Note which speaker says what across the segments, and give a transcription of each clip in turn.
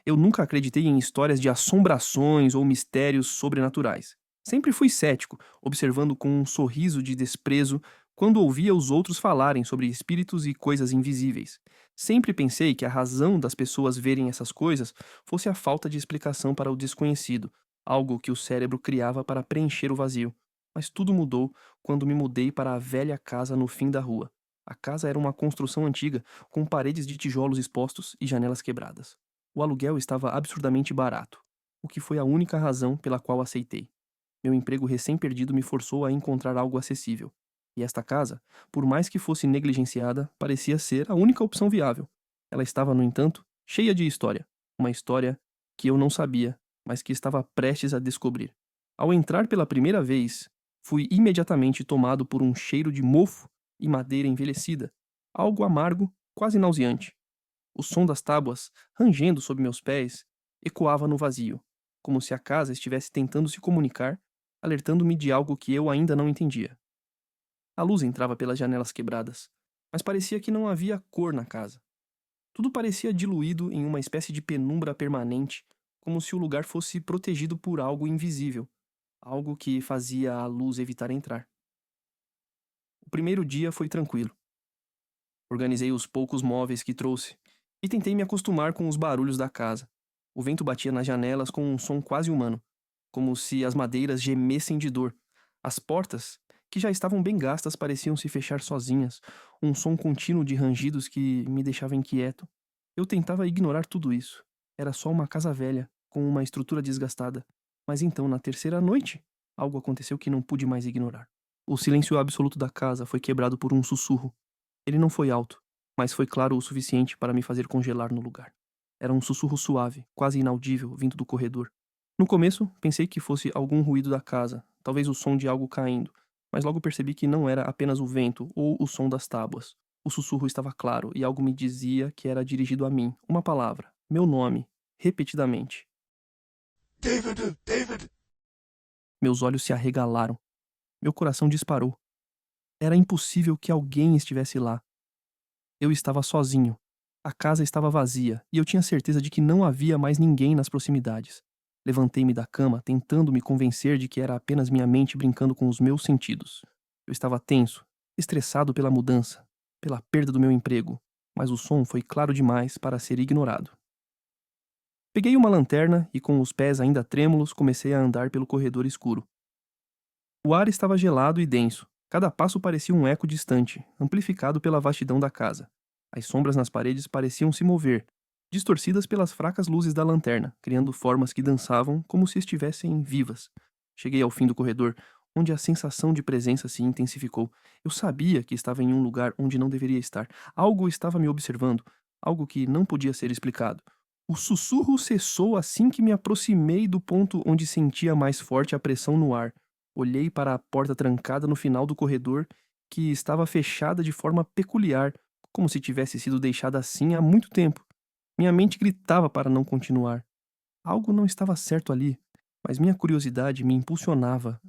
Speaker 1: Eu nunca acreditei em histórias de assombrações ou mistérios sobrenaturais. Sempre fui cético, observando com um sorriso de desprezo quando ouvia os outros falarem sobre espíritos e coisas invisíveis. Sempre pensei que a razão das pessoas verem essas coisas fosse a falta de explicação para o desconhecido, algo que o cérebro criava para preencher o vazio. Mas tudo mudou quando me mudei para a velha casa no fim da rua. A casa era uma construção antiga, com paredes de tijolos expostos e janelas quebradas. O aluguel estava absurdamente barato, o que foi a única razão pela qual aceitei. Meu emprego recém-perdido me forçou a encontrar algo acessível. E esta casa, por mais que fosse negligenciada, parecia ser a única opção viável. Ela estava, no entanto, cheia de história. Uma história que eu não sabia, mas que estava prestes a descobrir. Ao entrar pela primeira vez, fui imediatamente tomado por um cheiro de mofo e madeira envelhecida, algo amargo, quase nauseante. O som das tábuas, rangendo sob meus pés, ecoava no vazio, como se a casa estivesse tentando se comunicar, alertando-me de algo que eu ainda não entendia. A luz entrava pelas janelas quebradas, mas parecia que não havia cor na casa. Tudo parecia diluído em uma espécie de penumbra permanente, como se o lugar fosse protegido por algo invisível, algo que fazia a luz evitar entrar. O primeiro dia foi tranquilo. Organizei os poucos móveis que trouxe e tentei me acostumar com os barulhos da casa. O vento batia nas janelas com um som quase humano, como se as madeiras gemessem de dor. As portas, que já estavam bem gastas, pareciam se fechar sozinhas, um som contínuo de rangidos que me deixava inquieto. Eu tentava ignorar tudo isso. Era só uma casa velha, com uma estrutura desgastada. Mas então, na terceira noite, algo aconteceu que não pude mais ignorar. O silêncio absoluto da casa foi quebrado por um sussurro. Ele não foi alto, mas foi claro o suficiente para me fazer congelar no lugar. Era um sussurro suave, quase inaudível, vindo do corredor. No começo, pensei que fosse algum ruído da casa, talvez o som de algo caindo, mas logo percebi que não era apenas o vento ou o som das tábuas. O sussurro estava claro e algo me dizia que era dirigido a mim, uma palavra, meu nome, repetidamente.
Speaker 2: David, David!
Speaker 1: Meus olhos se arregalaram. Meu coração disparou. Era impossível que alguém estivesse lá. Eu estava sozinho. A casa estava vazia e eu tinha certeza de que não havia mais ninguém nas proximidades. Levantei-me da cama, tentando me convencer de que era apenas minha mente brincando com os meus sentidos. Eu estava tenso, estressado pela mudança, pela perda do meu emprego, mas o som foi claro demais para ser ignorado. Peguei uma lanterna e, com os pés ainda trêmulos, comecei a andar pelo corredor escuro. O ar estava gelado e denso. Cada passo parecia um eco distante, amplificado pela vastidão da casa. As sombras nas paredes pareciam se mover, distorcidas pelas fracas luzes da lanterna, criando formas que dançavam como se estivessem vivas. Cheguei ao fim do corredor, onde a sensação de presença se intensificou. Eu sabia que estava em um lugar onde não deveria estar. Algo estava me observando, algo que não podia ser explicado. O sussurro cessou assim que me aproximei do ponto onde sentia mais forte a pressão no ar. Olhei para a porta trancada no final do corredor, que estava fechada de forma peculiar, como se tivesse sido deixada assim há muito tempo. Minha mente gritava para não continuar. Algo não estava certo ali, mas minha curiosidade me impulsionava.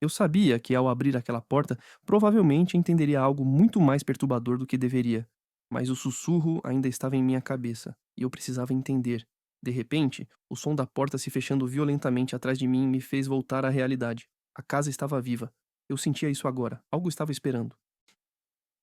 Speaker 1: Eu sabia que ao abrir aquela porta, provavelmente entenderia algo muito mais perturbador do que deveria. Mas o sussurro ainda estava em minha cabeça, e eu precisava entender. De repente, o som da porta se fechando violentamente atrás de mim me fez voltar à realidade. A casa estava viva. Eu sentia isso agora. Algo estava esperando.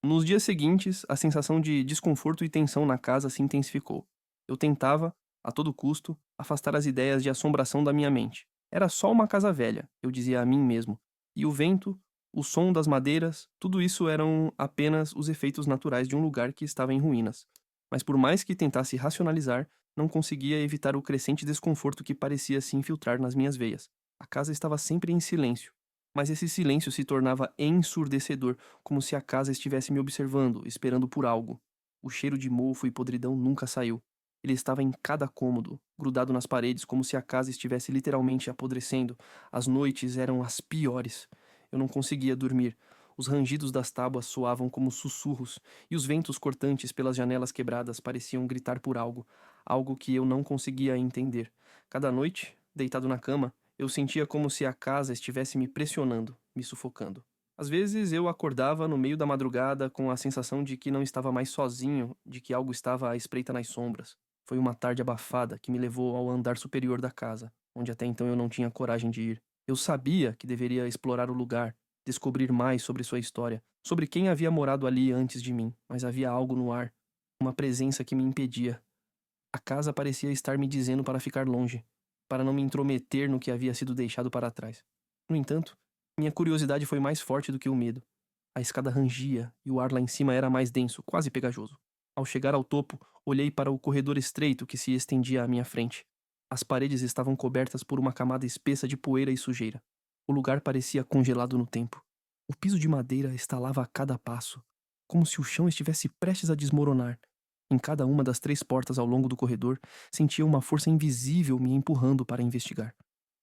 Speaker 1: Nos dias seguintes, a sensação de desconforto e tensão na casa se intensificou. Eu tentava, a todo custo, afastar as ideias de assombração da minha mente. Era só uma casa velha, eu dizia a mim mesmo. E o vento, o som das madeiras, tudo isso eram apenas os efeitos naturais de um lugar que estava em ruínas. Mas por mais que tentasse racionalizar, não conseguia evitar o crescente desconforto que parecia se infiltrar nas minhas veias. A casa estava sempre em silêncio, mas esse silêncio se tornava ensurdecedor, como se a casa estivesse me observando, esperando por algo. O cheiro de mofo e podridão nunca saiu. Ele estava em cada cômodo, grudado nas paredes, como se a casa estivesse literalmente apodrecendo. As noites eram as piores. Eu não conseguia dormir. Os rangidos das tábuas soavam como sussurros, e os ventos cortantes pelas janelas quebradas pareciam gritar por algo, algo que eu não conseguia entender. Cada noite, deitado na cama, eu sentia como se a casa estivesse me pressionando, me sufocando. Às vezes eu acordava no meio da madrugada com a sensação de que não estava mais sozinho, de que algo estava à espreita nas sombras. Foi uma tarde abafada que me levou ao andar superior da casa, onde até então eu não tinha coragem de ir. Eu sabia que deveria explorar o lugar, descobrir mais sobre sua história, sobre quem havia morado ali antes de mim, mas havia algo no ar, uma presença que me impedia. A casa parecia estar me dizendo para ficar longe, para não me intrometer no que havia sido deixado para trás. No entanto, minha curiosidade foi mais forte do que o medo. A escada rangia e o ar lá em cima era mais denso, quase pegajoso. Ao chegar ao topo, olhei para o corredor estreito que se estendia à minha frente. As paredes estavam cobertas por uma camada espessa de poeira e sujeira. O lugar parecia congelado no tempo. O piso de madeira estalava a cada passo, como se o chão estivesse prestes a desmoronar. Em cada uma das 3 portas ao longo do corredor, sentia uma força invisível me empurrando para investigar.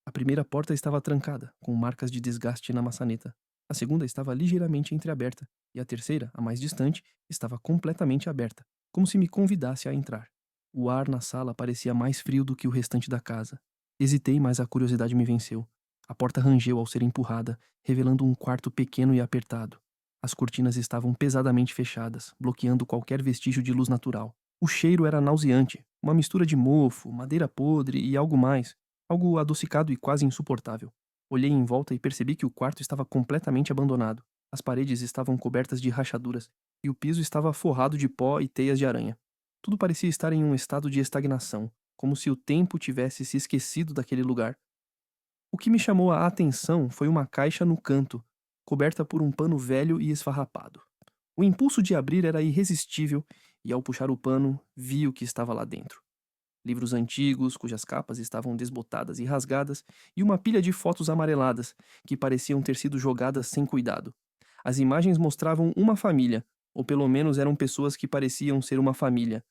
Speaker 1: A primeira porta estava trancada, com marcas de desgaste na maçaneta. A segunda estava ligeiramente entreaberta, e a terceira, a mais distante, estava completamente aberta, como se me convidasse a entrar. O ar na sala parecia mais frio do que o restante da casa. Hesitei, mas a curiosidade me venceu. A porta rangeu ao ser empurrada, revelando um quarto pequeno e apertado. As cortinas estavam pesadamente fechadas, bloqueando qualquer vestígio de luz natural. O cheiro era nauseante, uma mistura de mofo, madeira podre e algo mais, algo adocicado e quase insuportável. Olhei em volta e percebi que o quarto estava completamente abandonado. As paredes estavam cobertas de rachaduras e o piso estava forrado de pó e teias de aranha. Tudo parecia estar em um estado de estagnação, como se o tempo tivesse se esquecido daquele lugar. O que me chamou a atenção foi uma caixa no canto, coberta por um pano velho e esfarrapado. O impulso de abrir era irresistível e, ao puxar o pano, vi o que estava lá dentro. Livros antigos, cujas capas estavam desbotadas e rasgadas, e uma pilha de fotos amareladas, que pareciam ter sido jogadas sem cuidado. As imagens mostravam uma família, ou pelo menos eram pessoas que pareciam ser uma família.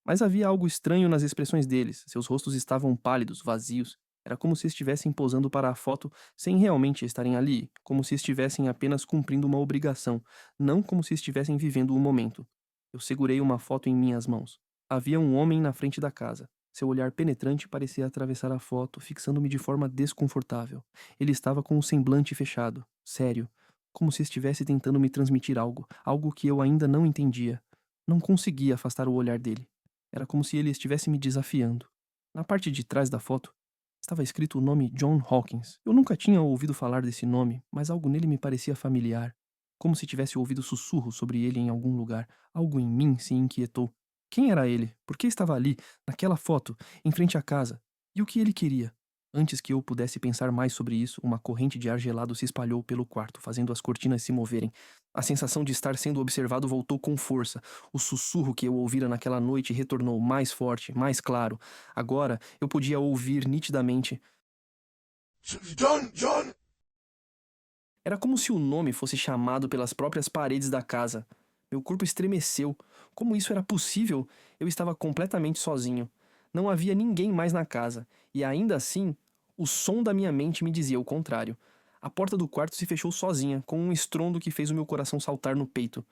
Speaker 1: Mas havia algo estranho nas expressões deles, seus rostos estavam pálidos, vazios. Era como se estivessem posando para a foto sem realmente estarem ali, como se estivessem apenas cumprindo uma obrigação, não como se estivessem vivendo o momento. Eu segurei uma foto em minhas mãos. Havia um homem na frente da casa. Seu olhar penetrante parecia atravessar a foto, fixando-me de forma desconfortável. Ele estava com o semblante fechado, sério, como se estivesse tentando me transmitir algo, algo que eu ainda não entendia. Não conseguia afastar o olhar dele. Era como se ele estivesse me desafiando. Na parte de trás da foto, estava escrito o nome John Hawkins. Eu nunca tinha ouvido falar desse nome, mas algo nele me parecia familiar. Como se tivesse ouvido sussurros sobre ele em algum lugar. Algo em mim se inquietou. Quem era ele? Por que estava ali, naquela foto, em frente à casa? E o que ele queria? Antes que eu pudesse pensar mais sobre isso, uma corrente de ar gelado se espalhou pelo quarto, fazendo as cortinas se moverem. A sensação de estar sendo observado voltou com força. O sussurro que eu ouvira naquela noite retornou mais forte, mais claro. Agora eu podia ouvir nitidamente.
Speaker 2: John, John!
Speaker 1: Era como se o nome fosse chamado pelas próprias paredes da casa. Meu corpo estremeceu. Como isso era possível? Eu estava completamente sozinho. Não havia ninguém mais na casa. E ainda assim, o som da minha mente me dizia o contrário. A porta do quarto se fechou sozinha, com um estrondo que fez o meu coração saltar no peito.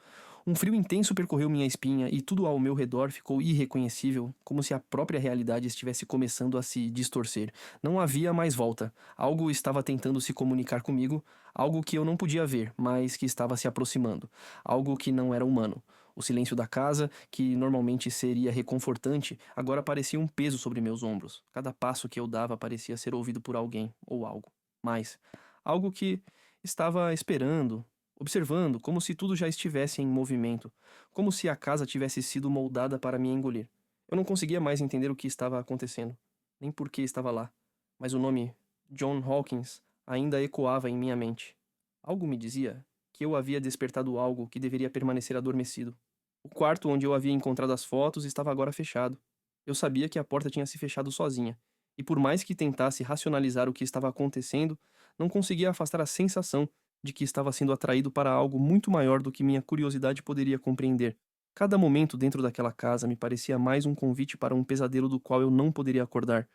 Speaker 1: Um frio intenso percorreu minha espinha e tudo ao meu redor ficou irreconhecível, como se a própria realidade estivesse começando a se distorcer. Não havia mais volta. Algo estava tentando se comunicar comigo, algo que eu não podia ver, mas que estava se aproximando. Algo que não era humano. O silêncio da casa, que normalmente seria reconfortante, agora parecia um peso sobre meus ombros. Cada passo que eu dava parecia ser ouvido por alguém ou algo. Mais, algo que estava esperando, observando, como se tudo já estivesse em movimento, como se a casa tivesse sido moldada para me engolir. Eu não conseguia mais entender o que estava acontecendo, nem por que estava lá, mas o nome John Hawkins ainda ecoava em minha mente. Algo me dizia que eu havia despertado algo que deveria permanecer adormecido. O quarto onde eu havia encontrado as fotos estava agora fechado. Eu sabia que a porta tinha se fechado sozinha, e por mais que tentasse racionalizar o que estava acontecendo, não conseguia afastar a sensação de que estava sendo atraído para algo muito maior do que minha curiosidade poderia compreender. Cada momento dentro daquela casa me parecia mais um convite para um pesadelo do qual eu não poderia acordar.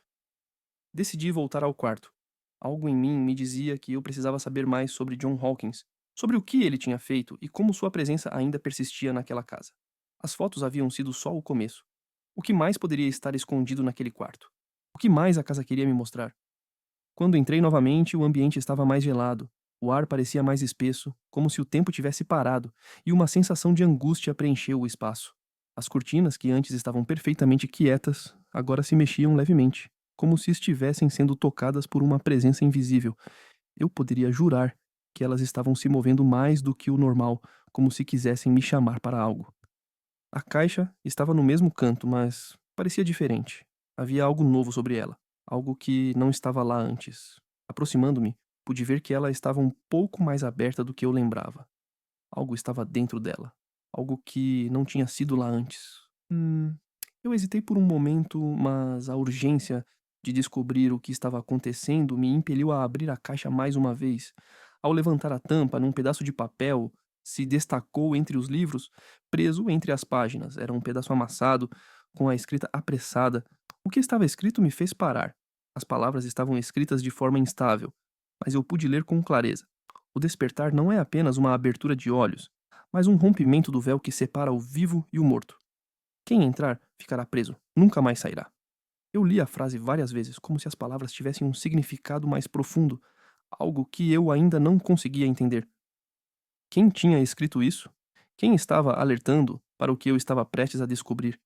Speaker 1: Decidi voltar ao quarto. Algo em mim me dizia que eu precisava saber mais sobre John Hawkins, sobre o que ele tinha feito e como sua presença ainda persistia naquela casa. As fotos haviam sido só o começo. O que mais poderia estar escondido naquele quarto? O que mais a casa queria me mostrar? Quando entrei novamente, o ambiente estava mais gelado. O ar parecia mais espesso, como se o tempo tivesse parado, e uma sensação de angústia preencheu o espaço. As cortinas, que antes estavam perfeitamente quietas, agora se mexiam levemente, como se estivessem sendo tocadas por uma presença invisível. Eu poderia jurar que elas estavam se movendo mais do que o normal, como se quisessem me chamar para algo. A caixa estava no mesmo canto, mas parecia diferente. Havia algo novo sobre ela, algo que não estava lá antes. Aproximando-me, pude ver que ela estava um pouco mais aberta do que eu lembrava. Algo estava dentro dela, algo que não tinha sido lá antes. Hum, eu hesitei por um momento, mas a urgência de descobrir o que estava acontecendo me impeliu a abrir a caixa mais uma vez. Ao levantar a tampa, num pedaço de papel se destacou entre os livros, preso entre as páginas. Era um pedaço amassado, com a escrita apressada. O que estava escrito me fez parar. As palavras estavam escritas de forma instável, mas eu pude ler com clareza. O despertar não é apenas uma abertura de olhos, mas um rompimento do véu que separa o vivo e o morto. Quem entrar ficará preso, nunca mais sairá. Eu li a frase várias vezes, como se as palavras tivessem um significado mais profundo, algo que eu ainda não conseguia entender. Quem tinha escrito isso? Quem estava alertando para o que eu estava prestes a descobrir?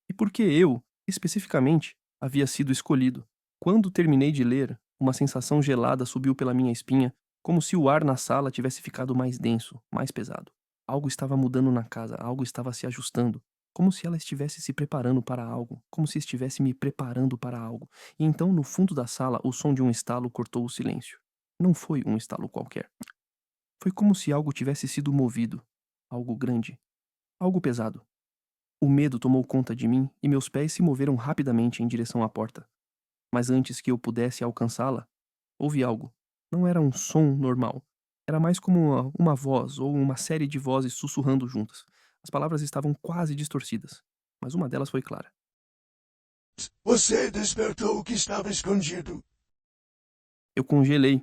Speaker 1: E por que eu, especificamente, havia sido escolhido? Quando terminei de ler, uma sensação gelada subiu pela minha espinha, como se o ar na sala tivesse ficado mais denso, mais pesado. Algo estava mudando na casa, algo estava se ajustando, como se ela estivesse se preparando para algo, como se estivesse me preparando para algo. E então, no fundo da sala, o som de um estalo cortou o silêncio. Não foi um estalo qualquer. Foi como se algo tivesse sido movido, algo grande, algo pesado. O medo tomou conta de mim e meus pés se moveram rapidamente em direção à porta. Mas antes que eu pudesse alcançá-la, ouvi algo. Não era um som normal. Era mais como uma voz ou uma série de vozes sussurrando juntas. As palavras estavam quase distorcidas, mas uma delas foi clara.
Speaker 2: Você despertou o que estava escondido.
Speaker 1: Eu congelei.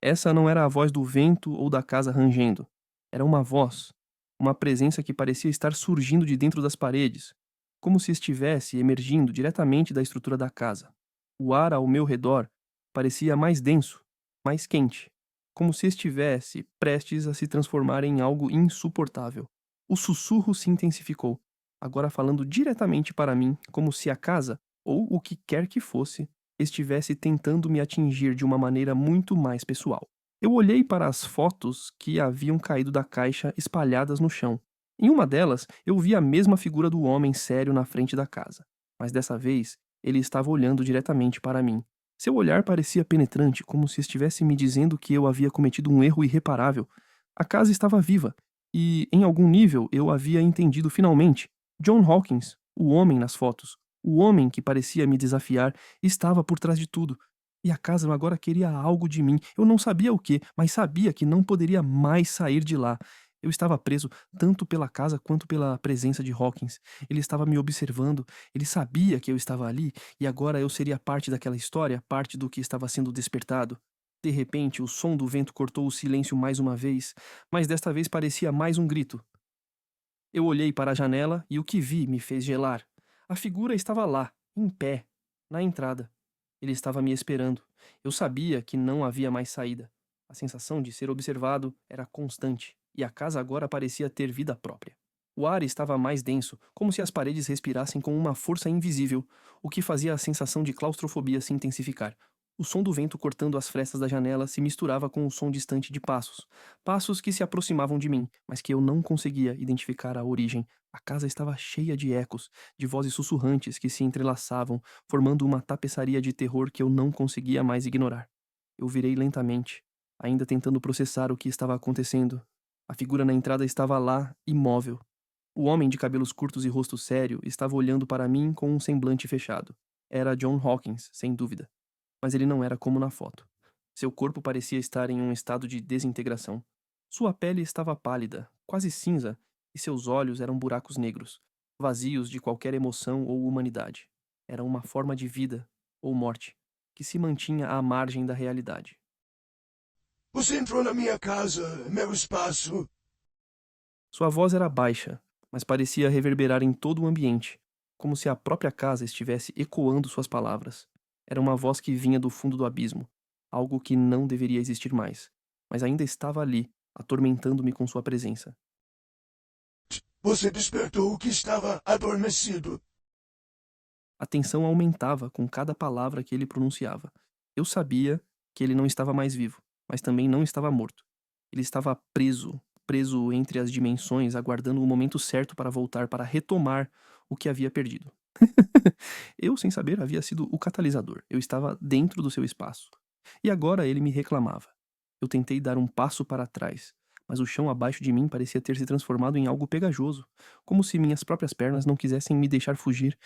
Speaker 1: Essa não era a voz do vento ou da casa rangendo. Era uma voz, uma presença que parecia estar surgindo de dentro das paredes, como se estivesse emergindo diretamente da estrutura da casa. O ar ao meu redor parecia mais denso, mais quente, como se estivesse prestes a se transformar em algo insuportável. O sussurro se intensificou, agora falando diretamente para mim, como se a casa, ou o que quer que fosse, estivesse tentando me atingir de uma maneira muito mais pessoal. Eu olhei para as fotos que haviam caído da caixa espalhadas no chão. Em uma delas, eu vi a mesma figura do homem sério na frente da casa, mas dessa vez ele estava olhando diretamente para mim. Seu olhar parecia penetrante, como se estivesse me dizendo que eu havia cometido um erro irreparável. A casa estava viva, e, em algum nível, eu havia entendido finalmente. John Hawkins, o homem nas fotos, o homem que parecia me desafiar, estava por trás de tudo. E a casa agora queria algo de mim. Eu não sabia o que, mas sabia que não poderia mais sair de lá. Eu estava preso tanto pela casa quanto pela presença de Hawkins. Ele estava me observando, ele sabia que eu estava ali e agora eu seria parte daquela história, parte do que estava sendo despertado. De repente, o som do vento cortou o silêncio mais uma vez, mas desta vez parecia mais um grito. Eu olhei para a janela e o que vi me fez gelar. A figura estava lá, em pé, na entrada. Ele estava me esperando. Eu sabia que não havia mais saída. A sensação de ser observado era constante, e a casa agora parecia ter vida própria. O ar estava mais denso, como se as paredes respirassem com uma força invisível, o que fazia a sensação de claustrofobia se intensificar. O som do vento cortando as frestas da janela se misturava com o som distante de passos. Passos que se aproximavam de mim, mas que eu não conseguia identificar a origem. A casa estava cheia de ecos, de vozes sussurrantes que se entrelaçavam, formando uma tapeçaria de terror que eu não conseguia mais ignorar. Eu virei lentamente, ainda tentando processar o que estava acontecendo. A figura na entrada estava lá, imóvel. O homem de cabelos curtos e rosto sério estava olhando para mim com um semblante fechado. Era John Hawkins, sem dúvida. Mas ele não era como na foto. Seu corpo parecia estar em um estado de desintegração. Sua pele estava pálida, quase cinza, e seus olhos eram buracos negros, vazios de qualquer emoção ou humanidade. Era uma forma de vida, ou morte, que se mantinha à margem da realidade.
Speaker 2: Você entrou na minha casa, meu espaço.
Speaker 1: Sua voz era baixa, mas parecia reverberar em todo o ambiente, como se a própria casa estivesse ecoando suas palavras. Era uma voz que vinha do fundo do abismo, algo que não deveria existir mais, mas ainda estava ali, atormentando-me com sua presença.
Speaker 2: Você despertou o que estava adormecido.
Speaker 1: A tensão aumentava com cada palavra que ele pronunciava. Eu sabia que ele não estava mais vivo, mas também não estava morto. Ele estava preso, preso entre as dimensões, aguardando o momento certo para voltar, para retomar o que havia perdido. Eu, sem saber, havia sido o catalisador. Eu estava dentro do seu espaço. E agora ele me reclamava. Eu tentei dar um passo para trás, mas o chão abaixo de mim parecia ter se transformado em algo pegajoso, como se minhas próprias pernas não quisessem me deixar fugir.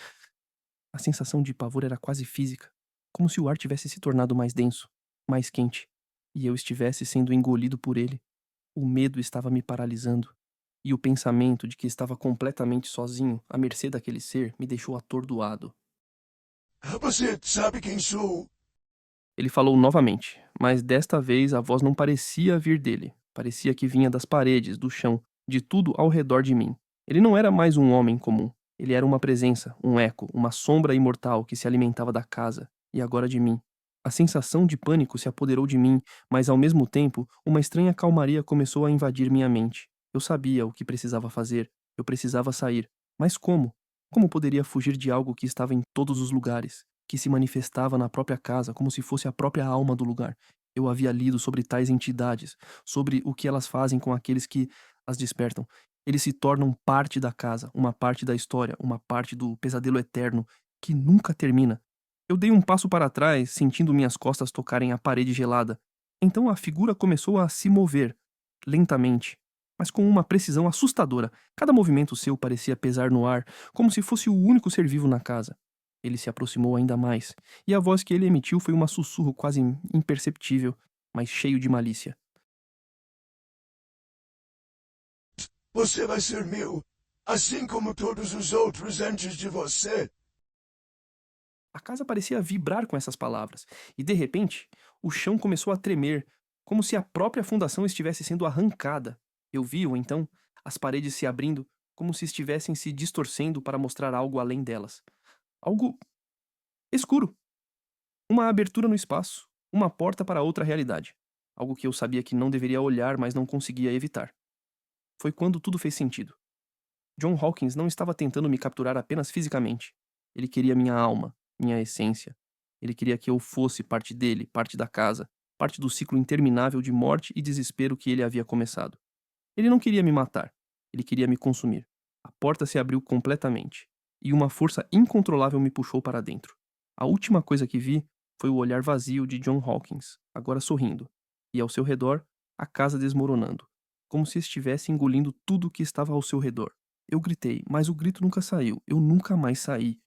Speaker 1: A sensação de pavor era quase física, como se o ar tivesse se tornado mais denso, mais quente, e eu estivesse sendo engolido por ele. O medo estava me paralisando, e o pensamento de que estava completamente sozinho, à mercê daquele ser, me deixou atordoado.
Speaker 2: Você sabe quem sou?
Speaker 1: Ele falou novamente, mas desta vez a voz não parecia vir dele. Parecia que vinha das paredes, do chão, de tudo ao redor de mim. Ele não era mais um homem comum. Ele era uma presença, um eco, uma sombra imortal que se alimentava da casa, e agora de mim. A sensação de pânico se apoderou de mim, mas ao mesmo tempo, uma estranha calmaria começou a invadir minha mente. Eu sabia o que precisava fazer. Eu precisava sair. Mas como? Como poderia fugir de algo que estava em todos os lugares, que se manifestava na própria casa como se fosse a própria alma do lugar? Eu havia lido sobre tais entidades, sobre o que elas fazem com aqueles que as despertam. Eles se tornam parte da casa, uma parte da história, uma parte do pesadelo eterno que nunca termina. Eu dei um passo para trás, sentindo minhas costas tocarem a parede gelada. Então a figura começou a se mover, lentamente, mas com uma precisão assustadora. Cada movimento seu parecia pesar no ar, como se fosse o único ser vivo na casa. Ele se aproximou ainda mais, e a voz que ele emitiu foi um sussurro quase imperceptível, mas cheio de malícia.
Speaker 2: Você vai ser meu, assim como todos os outros antes de você.
Speaker 1: A casa parecia vibrar com essas palavras, e de repente, o chão começou a tremer, como se a própria fundação estivesse sendo arrancada. Eu vi-o, então, as paredes se abrindo, como se estivessem se distorcendo para mostrar algo além delas. Algo escuro. Uma abertura no espaço, uma porta para outra realidade. Algo que eu sabia que não deveria olhar, mas não conseguia evitar. Foi quando tudo fez sentido. John Hawkins não estava tentando me capturar apenas fisicamente. Ele queria minha alma, minha essência. Ele queria que eu fosse parte dele, parte da casa, parte do ciclo interminável de morte e desespero que ele havia começado. Ele não queria me matar. Ele queria me consumir. A porta se abriu completamente, e uma força incontrolável me puxou para dentro. A última coisa que vi foi o olhar vazio de John Hawkins, agora sorrindo, e ao seu redor, a casa desmoronando, como se estivesse engolindo tudo o que estava ao seu redor. Eu gritei, mas o grito nunca saiu. Eu nunca mais saí.